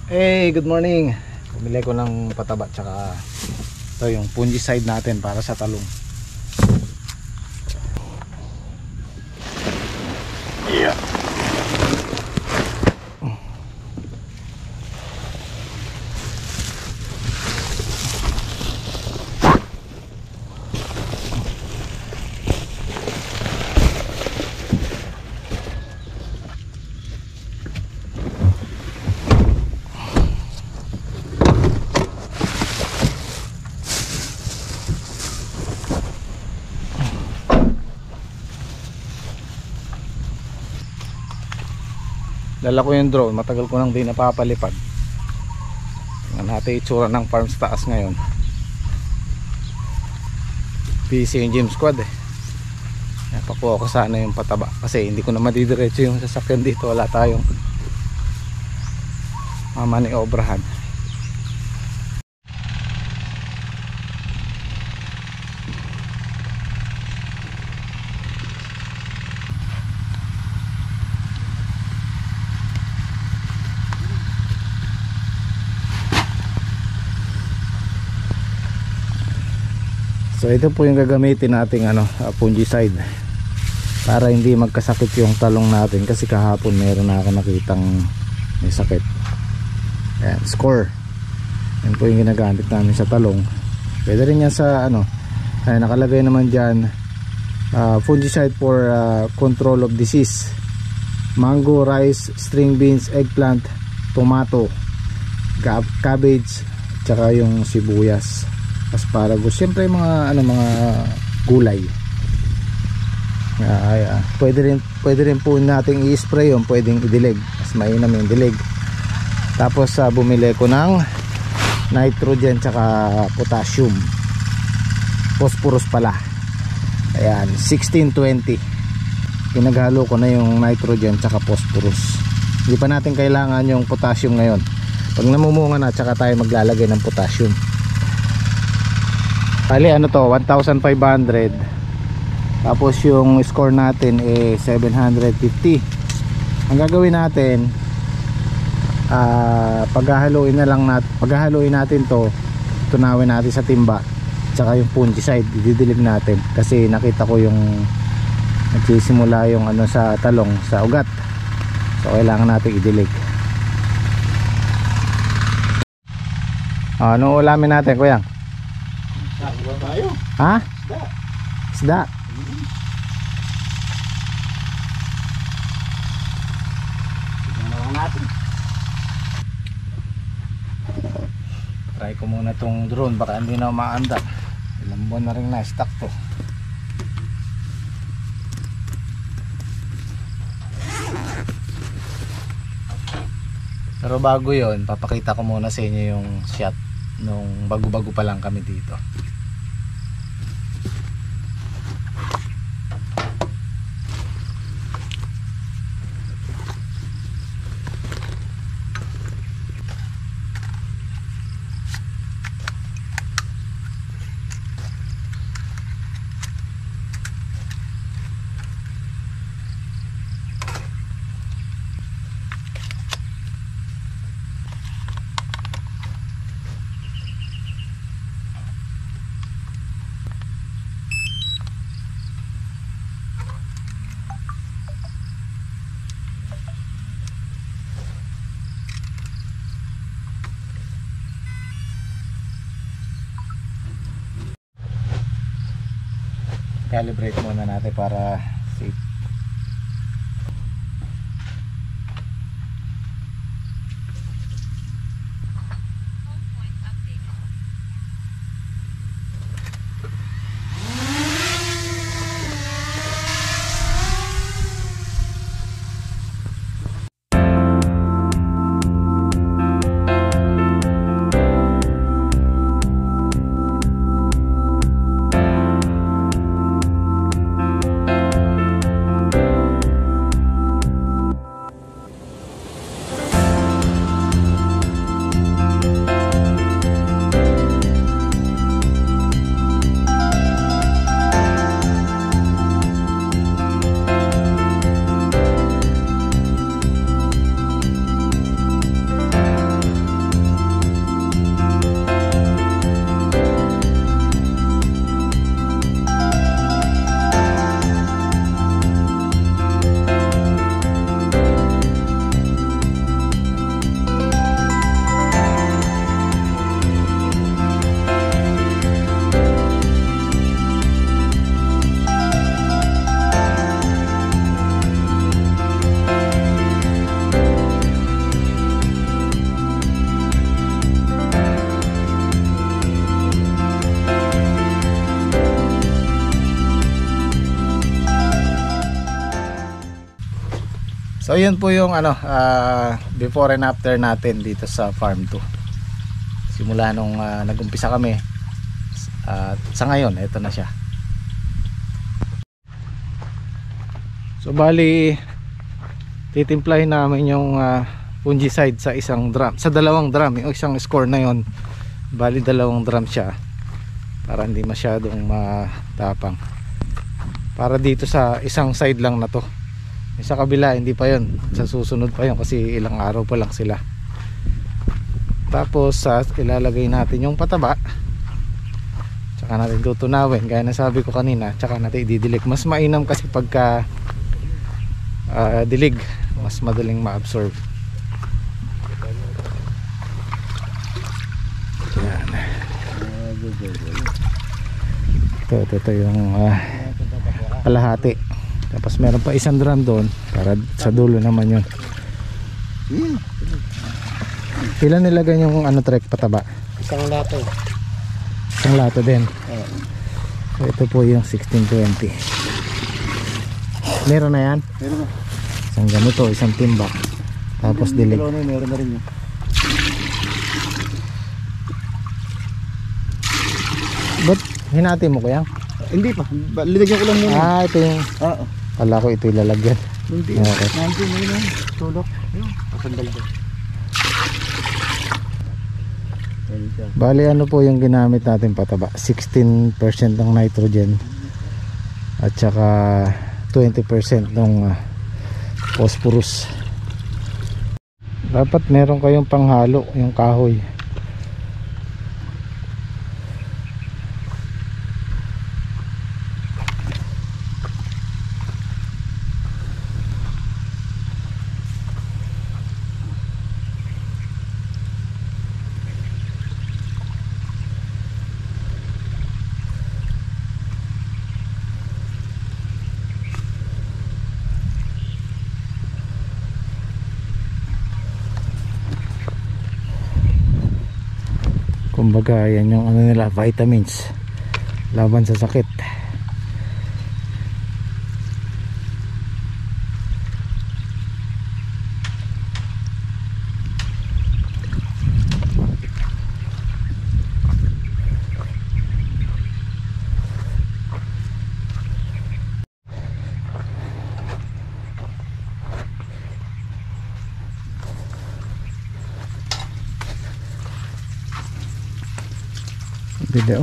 Hey, good morning. Bumili ko ng pataba tsaka ito yung fungicide natin para sa talong. Yeah. Dala ko yung drone, matagal ko nang di napapalipad. Tingnan natin itsura ng farm sa taas ngayon. Busy yung gym squad eh. Napakuha ko sana yung pataba kasi hindi ko na madidiretso yung sasakyan dito. Wala tayong mamani-obrahan. So ito po yung gagamitin nating fungicide para hindi magkasakit yung talong natin, kasi kahapon meron na ako nakitang may sakit. Ayan, score. Yan po yung ginagamit namin sa talong. Pwede rin yan sa ay nakalagay naman dyan fungicide for control of disease, mango, rice, string beans, eggplant, tomato, cabbage, tsaka yung sibuyas, asparagus, siyempre mga gulay. Pwede rin po nating i-spray yun, pwedeng idilig, mas mainam yung dilig. Tapos bumili ko ng nitrogen tsaka potassium, phosphorus pala. Ayan, 1620. Pinaghalo ko na yung nitrogen tsaka phosphorus. Hindi pa natin kailangan yung potassium ngayon. Pag namumunga na, tsaka tayo maglalagay ng potassium. Bali 1,500. Tapos yung score natin 750. Ang gagawin natin, paghahaluin natin to, tunawin natin sa timba, tsaka yung fungicide ididilig natin, kasi nakita ko yung nagsisimula yung sa talong, sa ugat. So kailangan natin idilig. Ano ulamin natin, kuya? Ha? Isda. Try ko muna tong drone, baka hindi na maanda. Ilang buwan na rin na stock to. Pero bago yon, papakita ko muna sa inyo yung shot nung bago-bago pa lang kami dito. Calibrate muna natin para safe. So yun po yung ano, before and after natin dito sa farm 2. Simula nung nag-umpisa kami sa ngayon, ito na siya. So bali titimplahin namin yung fungicide sa isang drum, sa dalawang drum. Yung isang score na yon, bali dalawang drum siya para hindi masyadong matapang. Para dito sa isang side lang na to. Sa kabila hindi pa yon, sa susunod pa yon kasi ilang araw pa lang sila. Tapos ilalagay natin yung pataba, tsaka natin tutunawin gaya na sabi ko kanina, tsaka natin ididilig. Mas mainam kasi pagka dilig, mas madaling ma-absorb. Yan. Ito yung kalahati. Tapos meron pa isang drum doon para sa dulo naman yun. Ilan nilagay yung ano trek pataba? Isang lato. Isang lato din. So ito po yung 1620. Meron na yan? Meron na. Isang ganito, isang timba. Tapos dilig. Meron na rin yun. Ba't hinati mo kaya? Hindi pa. Linagyan ko lang muna. Ito yung... Oo. Kala ko ito ilalagyan. Hindi. Okay. Nandiyo mo yun. Tulok. Pasandal ko. Bali ano po yung ginamit natin pataba? 16% ng nitrogen at saka 20% ng phosphorus. Dapat meron kayong panghalo yung kahoy. Kumbaga yan yung ano nila, vitamins laban sa sakit.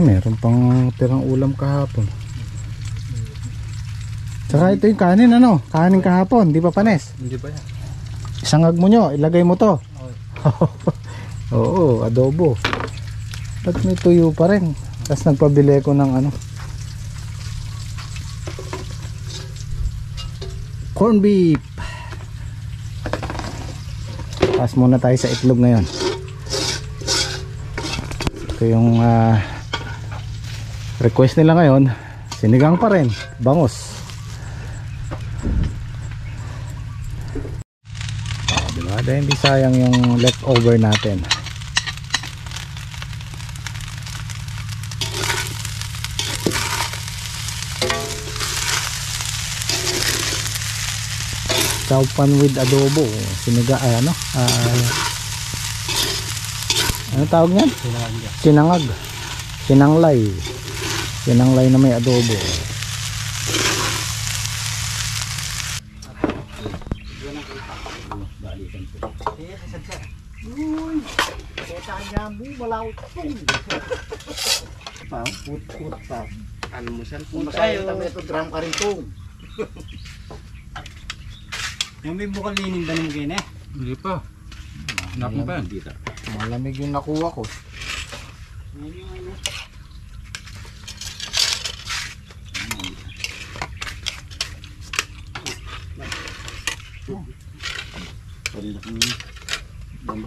Meron pang tirang ulam kahapon. Saka ito yung kanin, ano? Kanin kahapon, di ba panes? Hindi pa yan. Isangag mo nyo, ilagay mo to. Oo, adobo. Ba't may tuyo pa rin? Tapos nagpabili ko ng ano, corn beef. Pass muna tayo sa itlog ngayon. Ito yung request nila ngayon, sinigang pa rin, bangus. Diba? Dahil hindi sayang yung leftover natin. Saupan with adobo, siniga, ano tawag niyan? Sinangag. Sinanglay na may adobo. Ano mo siya? Masaya kami ito drum ka rin to. Yung may bukal lining ba naman gina? Hindi pa. Nakong pa yan. Malamig yung nakuha ko.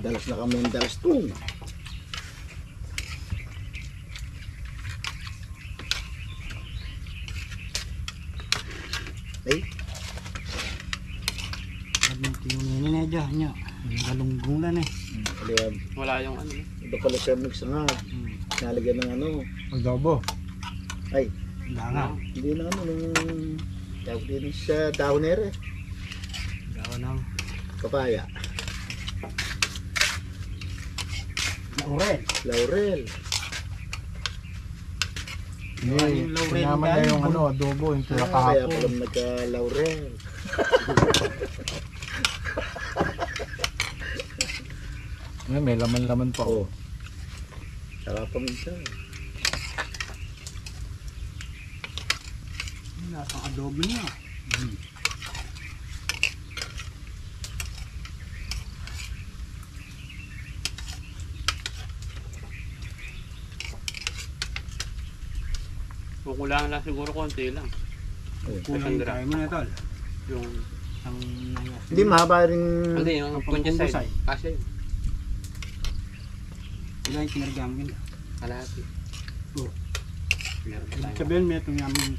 Dalas na kami ng dalas to. Ay, Tingin na dyan nyo. Galunggulan eh. kaliwag. Wala yung ano. Ito pala siya mix nga. Nalagyan ng ano. Adobo. Ay, Wala nga. hindi na ano. Nung tawag din sa downer eh. ng Papaya. laurel. Laurel. Yung laurel Sinama niya yung ano, adobo, yung tira Kaya kahapon. pala nagka-laurel. May laman-laman pa. Oo. Sarap pa minsan. Nasa adobo niya. Kukulangan lang siguro konti lang. Kulang Isang tayo mo na tol. Yung Ang nayas. Hindi mahaba rin. hindi yung Ang fungicide. fungicide. Kasi Ilan yung kinargamit. kalahati. Oo. Meron pa tayo. Sabihin mo itong yamin.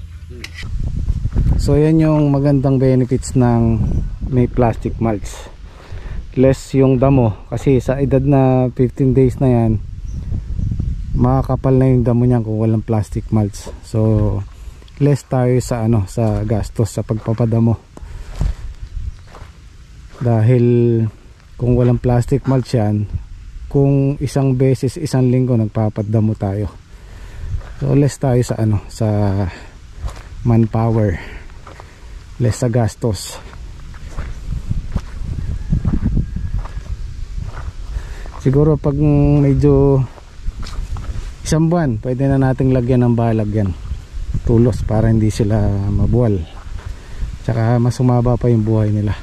So yan yung magandang benefits ng may plastic mulch. Less yung damo kasi sa edad na 15 days na yan, makakapal na yung damo niyan kung walang plastic mulch. So less tayo sa ano, sa gastos sa pagpapadamo. Dahil kung walang plastic mulch yan, kung isang beses isang linggo nagpapadamo tayo. So less tayo sa ano, sa manpower, less sa gastos. Siguro pag medyo isang buwan, pwede na nating lagyan ng balag yan, tulos, para hindi sila mabuwal, tsaka mas sumaba pa yung buhay nila.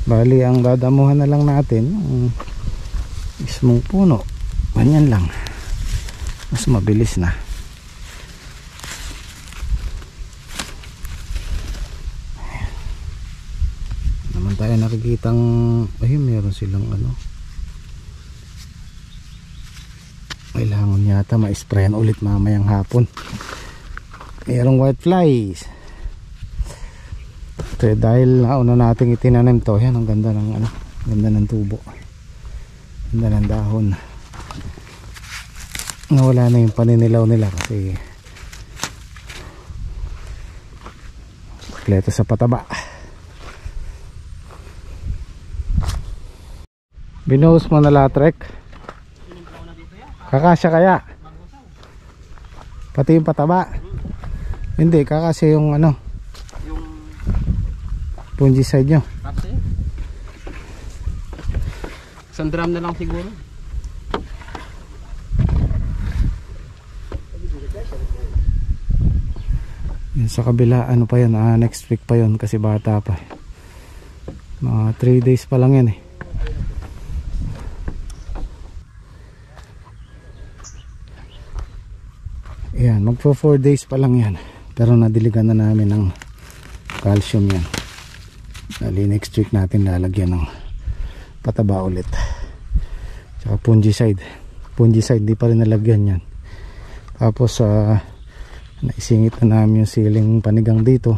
Bali ang dadamuhan na lang natin ang mismong puno, ganyan lang, mas mabilis na. Naman tayo nakikitang ayun, meron silang ano, kailangan yata ma-sprayan ulit mamayang hapon. Merong white flies. Ito, dahil nauna nating itinanim to, yan ang ganda ng ano, ganda ng tubo, ganda ng dahon. Nawala na yung paninilaw nila kasi kompleto sa pataba. Binuhos mo na latrek, kakasya kaya pati yung pataba? Hindi, kakasya yung ano, Yung fungicide nyo. kapsa yun. Isang drum na lang siguro. Yun sa kabila, ano pa yun, next week pa yun kasi bata pa. Mga 3 days pa lang yan eh. Ayan, magpo 4 days pa lang yan. Pero nadiligan na namin ng calcium yan. Dali next week natin lalagyan ng pataba ulit. Tsaka fungicide. Fungicide di pa rin nalagyan yan. Tapos naisingit na namin yung siling panigang dito.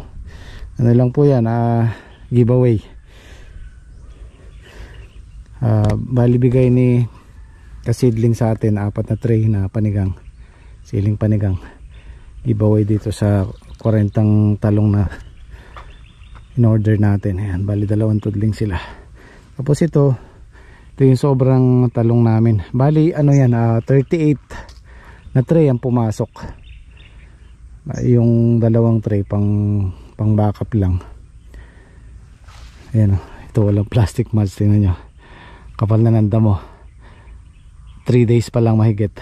Ano lang po yan, giveaway. Bali bigay ni kasidling sa atin 4 na tray na panigang, siling panigang, giveaway dito sa 40 talong na in order natin. Ayan, bali 2 tudling sila. Tapos ito yung sobrang talong namin. Bali ano yan, 38 na tray ang pumasok. Yung 2 tray pang backup lang. Ayan, ito walang plastic mulch, tingnan nyo, kapal na ng damo. 3 days pa lang mahigit.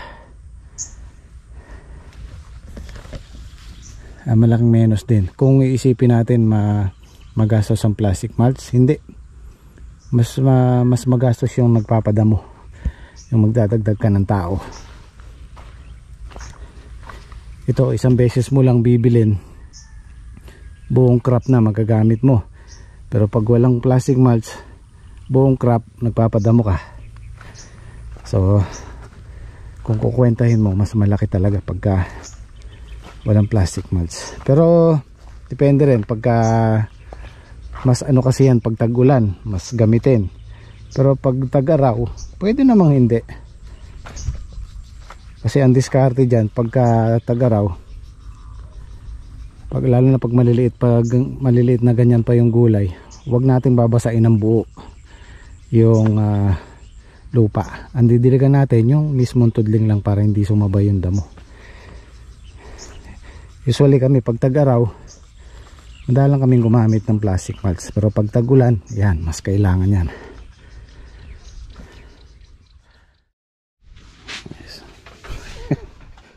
Malaking menos din kung iisipin natin magastos ang plastic mulch. Hindi, mas magastos yung nagpapadamo, yung magdadagdag ka ng tao. Ito, isang beses mo lang bibilin, buong crop na magagamit mo. Pero pag walang plastic mulch, buong crop nagpapadamo ka. So kung kukwentahin mo, mas malaki talaga pagka walang plastic mulch. Pero depende rin pagka mas ano kasi yan, pag tag-ulan mas gamitin. Pero pag tag-araw pwede namang hindi, kasi ang diskarte dyan pagka tag-araw, lalo na pag maliliit na ganyan pa yung gulay, huwag natin babasain ng buo yung lupa. Ang didiligan natin yung mismong tudling lang para hindi sumabay yung damo. Usually kami pag tag-araw, madalang kaming gumamit ng plastic mulch, pero pag tag-ulan, yan, mas kailangan yan.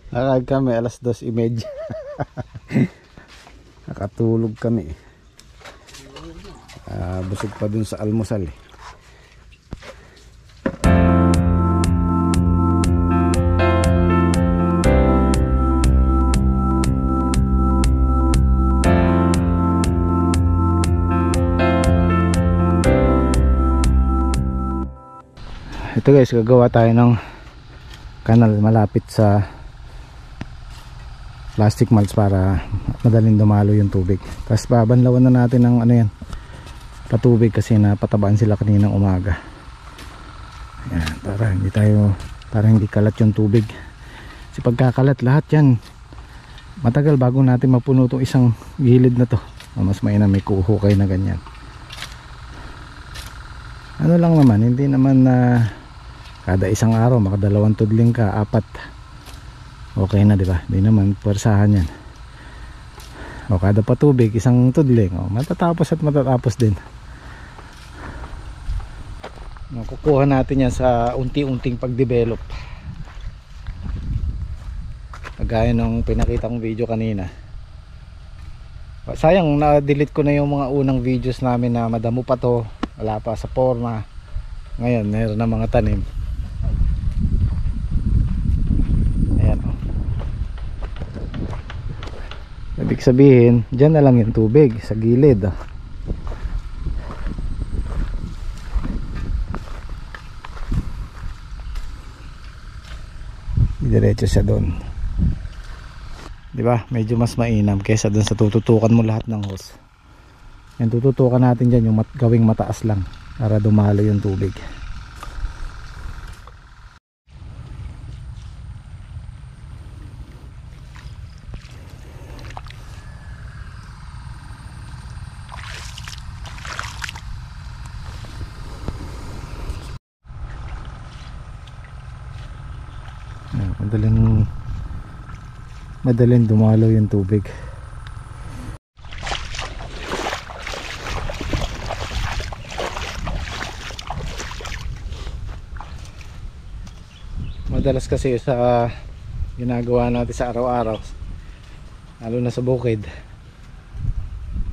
Nakag kami alas 2:30. Nakatulog kami. Busog pa dun sa almusal eh. Ito guys, gagawa tayo ng kanal malapit sa plastic mulch para madaling dumalo yung tubig. Tapos babanlawan na natin ng ano yan, patubig kasi napatabaan sila kaninang umaga. Yan, para hindi kalat yung tubig. Kasi pagkakalat lahat yan, matagal bago natin mapuno itong isang gilid na to. Mas mainam may kuhukay na ganyan. Ano lang naman, hindi naman na kada isang araw makadalawang tudling ka, 4. Okay na, di ba? Di naman pwersahan yan. O kada patubig isang tudling, matatapos at matatapos din. Kukuha natin yan sa unti-unting pag-develop. Kagaya nung pinakita kong video kanina. Sayang na-delete ko na yung mga unang videos namin na madamo pa to, wala pa sa forma. Ngayon meron na mga tanim. Ibig sabihin, dyan na lang yung tubig sa gilid. Diretso siya doon. Di ba? Medyo mas mainam kaysa doon sa tututukan mo lahat ng hose. Yan, tututukan natin dyan yung gawing mataas lang para dumalo yung tubig. Madaling dumalaw yung tubig. Madalas kasi sa ginagawa natin sa araw-araw, lalo na sa bukid,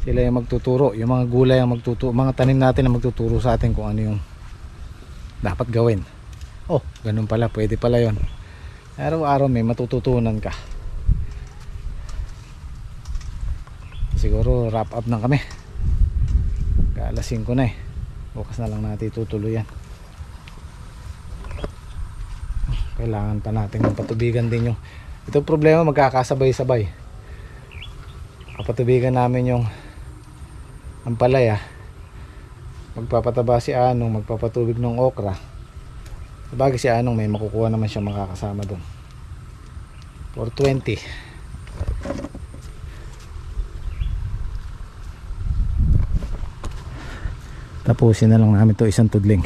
sila yung magtuturo, yung mga gulay ang magtuturo, mga tanim natin ang magtuturo sa atin kung ano yung dapat gawin. Oh, ganun pala, pwede pala yon. Araw-araw may matututunan ka. Siguro wrap up na kami. Alas 5 na eh. Bukas na lang natin tutuloy yan. Kailangan pa natin patubigan din yung itong problema, magkakasabay-sabay. Kapatubigan namin yung ampalaya, magpapataba si Anong, magpapatubig ng okra. Sabagay si Anong may makukuha naman siya makakasama doon. 420. Tapusin na lang namin to isang tudling.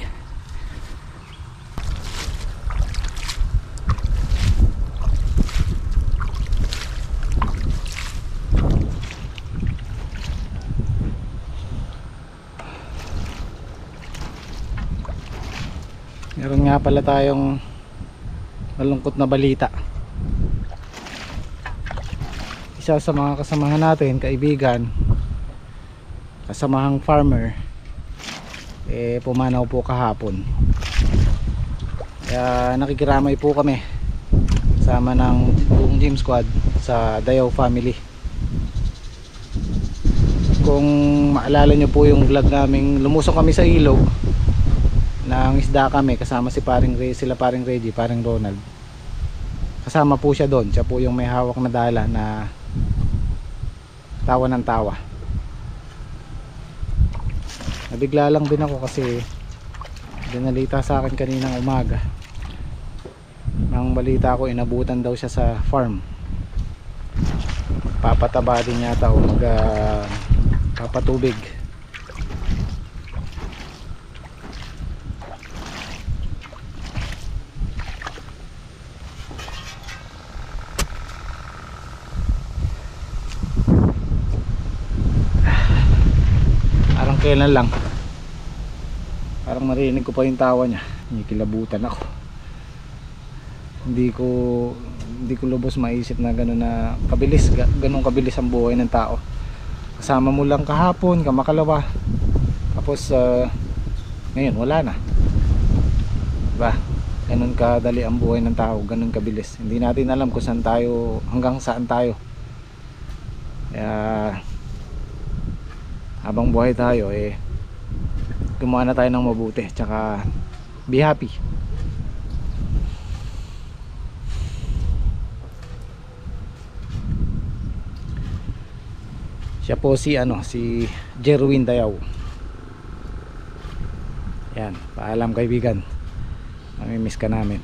Meron nga pala tayong malungkot na balita. Isa sa mga kasamahan natin, kaibigan, kasamahang farmer, pumanaw po kahapon. Kaya nakikiramay po kami kasama ng buong gym squad sa Dayaw family. Kung maalala nyo po yung vlog naming lumusok kami sa ilog, nang isda kami kasama si paring Ray, sila paring Reggie, paring Ronald. Kasama po siya doon. Siya po yung may hawak na dala na tawa ng tawa. Nabigla lang din ako kasi dinalita sa akin kaninang umaga. Nang balita ko, inabutan daw siya sa farm. papataba din yata o papatubig. Parang kailan lang, parang marinig ko pa yung tawa niya, kilabutan ako. Hindi ko lubos maisip na gano'n na kabilis, ganun kabilis ang buhay ng tao. Kasama mo lang kahapon, kamakalawa, tapos ngayon wala na, diba? Ganun kadali ang buhay ng tao, ganun kabilis. Hindi natin alam kung saan tayo, hanggang saan tayo. Kaya habang buhay tayo, gumawa na tayo ng mabuti, tsaka be happy. Siya po si Jerwin Dayaw. Yan, paalam kaibigan, mamimiss ka namin.